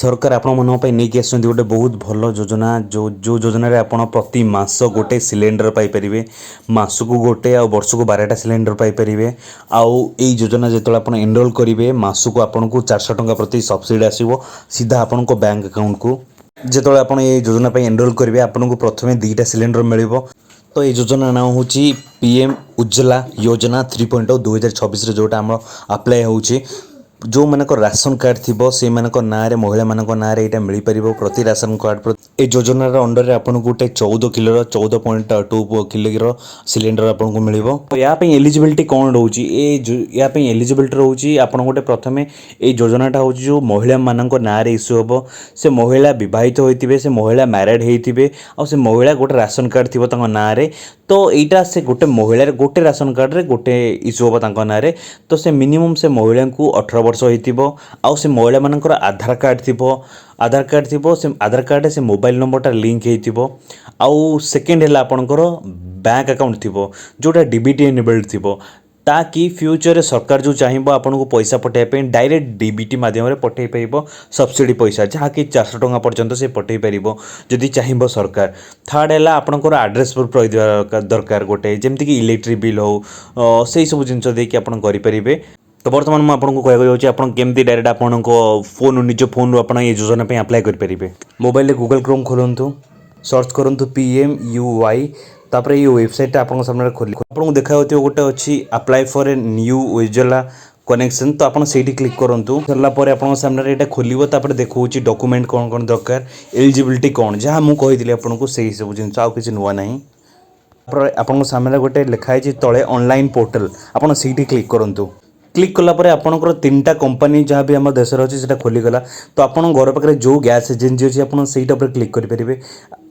सरकार आपण मन नहीं आसुँच गोटे बहुत भल योजना जो योजना आपण प्रति मास गोटे सिलेंडर पाइपर मासक गोटे आ वर्ष को 12टा सिलेंडर पाइपर आउ योजना जो आप एनरोल करेंगे मासक आपन को 400 टंका प्रति सब्सिडी आसो सीधा आपण बैंक अकाउंट को जो आप योजना एनरोल करेंगे आपन को प्रथम 2टा सिलेंडर मिल तो ये योजना नाम हूँ पीएम उज्ज्वला योजना 3.0 2026 जोटा आम अप्लाई होची जो मानक राशन कार्ड थी से ना रे महिला मान ना रे मिल पार प्रति राशन कार्ड ए योजनार अंडर में आपको गोटे 14 किलो 14.2 किलो सिलेंडर आपको मिल या एलिजिबिलिटी कौन रोचे या एलिजिबिलिटी रोचे आप गोटे प्रथम ये योजनाटा हूँ जो महिला मान ना रे इश्यू हम से महिला बहित होते से महिला मैरिड होते से महिला गोटे राशन कार्ड थी ना रे तो यहाँ से गोटे महिला गोटे राशन कार्ड रे गोटे इश्यू हम ना रे तो से मिनिमम से महिला को 18 वर्ष हो से महिला मानकर आधार कार्ड थी से आधार कार्ड से मोबाइल नंबरटा लिंक हो आउ सेकेंड है आपणकर बैंक अकाउंट थी जोटा डीबीटी एनेबल्ड थी ताकि फ्यूचर रे सरकार जो चाहिए आपन को पैसा पठाइबा डायरेक्ट डीबीटी माध्यम रे पठाई पाइबो सब्सिडी पैसा जहाँ कि 400 टंका पर्यंत से पठाई पारिबो जदि चाहिए सरकार। थर्ड है आपनकर एड्रेस प्रूफ रही दरकार गोटे जमती कि इलेक्ट्रिक बिल हो से सब जिनस देकी आपन करि परिबे। तो बर्तमान मुझे आपको कहूँ आप केमती डायरेक्ट आपन फोन निज फोन आप योजना पे अप्लाई करेंगे मोबाइल गूगल क्रोम खोलतु सर्च करूँ PMUY तापर ये वेबसाइट आपन सामने खोली आपको देखा गोटे अच्छी apply for a new Ujjwala connection तो आपन से क्लिक करूँ सरला सामने यहाँ खोल देखो डॉक्यूमेंट कौन कौन दरकार एलिजिबिलिटी कौन जहाँ मुझे कही आपको से सब जिन आउ कि नुआ ना आपन सामने गोटे लिखाई तले ऑनलाइन पोर्टल आपन से क्लिक करूँ क्लिक कलापर आपंकर 3टा कंपनी जहाँ भी आम देश अच्छे से खोलीगला तो आप घर पाखे जो गैस एजेंसी अच्छी आप क्लिक करेंगे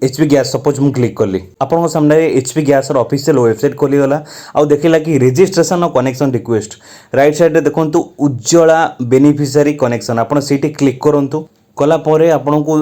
HP गैस सपोज मुझे क्लिक कली आपन सामने HP गैस ऑफिशियल वेबसाइट खोलीगला आउ देखला कि रजिस्ट्रेशन और कनेक्शन रिक्वेस्ट राइट साइड देखो उज्ज्वला बेनिफिशियरी कनेक्शन आपन से क्लिक करूँ कलापर आपन को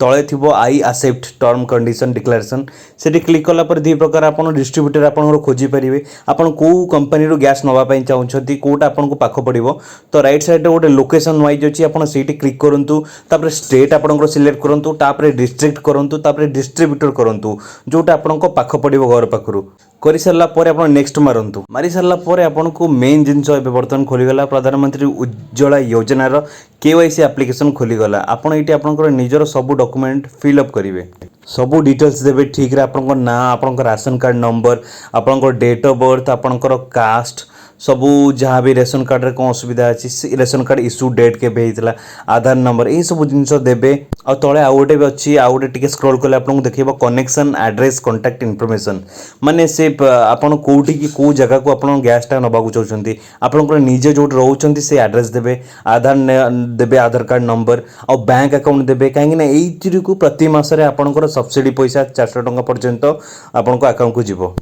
तले थी I accept term condition declaration से क्लिक कलापर दी प्रकार आप डिस्ट्रीब्यूटर आप खोजी पारे आपन कौ कंपनी गैस नापी चाहते कौटा आपको पाख पड़ो तो राइट साइड गोटे लोकेशन वाइज अच्छी आप क्लिक करूँ तापर स्टेट आप सिलेक्ट करूँ तापर डिस्ट्रिक्ट करूँ तापर डिस्ट्रीब्यूटर करूँ जोटा आपन पाख पड़ो घर पाखु कर सारापर आप नेक्स्ट मारतु मारी सारापर आपन को मेन जिनस बर्तमान खोलीगला प्रधानमंत्री उज्ज्वला योजनार KYC एप्लिकेशन खोलीगला आपन ये आपंकर निजर सब डॉक्यूमेंट फिलअप करेंगे सबू डिटेल्स देवे ठीक रे आपन ना आपन राशन कार्ड नंबर आपन डेट ऑफ बर्थ आपनकर कास्ट सबू जहाँ भी रेशन कार्ड रे कौन असुविधा अच्छी रेशन कार्ड इश्यू डेट के आधार नंबर यही सब जिन देवे आ तले आउ गोटे भी अच्छी आउ गोटे टिके स्क्रॉल कले आपको देखिए कनेक्शन एड्रेस कांटेक्ट इनफॉरमेशन माने से आपन कोठी की को जगह को आपन गैसटा नबाकू चाहते आपन निजे जो रोचे से एड्रेस देवे आधार देवे आधार कार्ड नंबर आ बैंक अकाउंट देवे कहीं यही को प्रति मासरे आपनकर सब्सिडी पैसा 400 टंका पर्यंत आपन अकाउंट को जीवो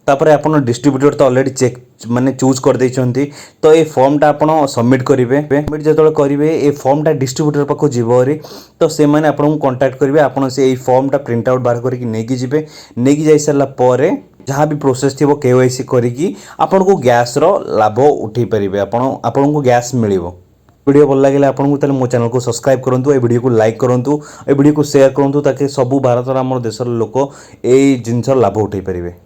तापर आपन डिस्ट्रीब्यूटर तो ऑलरेडी चेक माने चूज कर देइछंती तो ये फॉर्मटा आपन सबमिट करेंगे सबमिट जो करेंगे ये फॉर्मटा डिस्ट्रीब्यूटर पाखु जीवरी तो से माने आपन कांटेक्ट करेंगे आपन से ये फॉर्मटा प्रिंट आउट बाहर करके नेकी जिबे नेकी जाई सारा पर जहाँ भी प्रोसेस थी KYC करी आपन को गैस रो लाभ उठे पारे आपन को गैस मिलिबो। वीडियो भल लगे आपको ताले मो चैनल को सब्सक्राइब करूँ ए वीडियो को लाइक करूँ ए वीडियो को शेयर करूँ ताकि सबू भारत आम देशर लोक ये जिनस लाभ उठे पारे।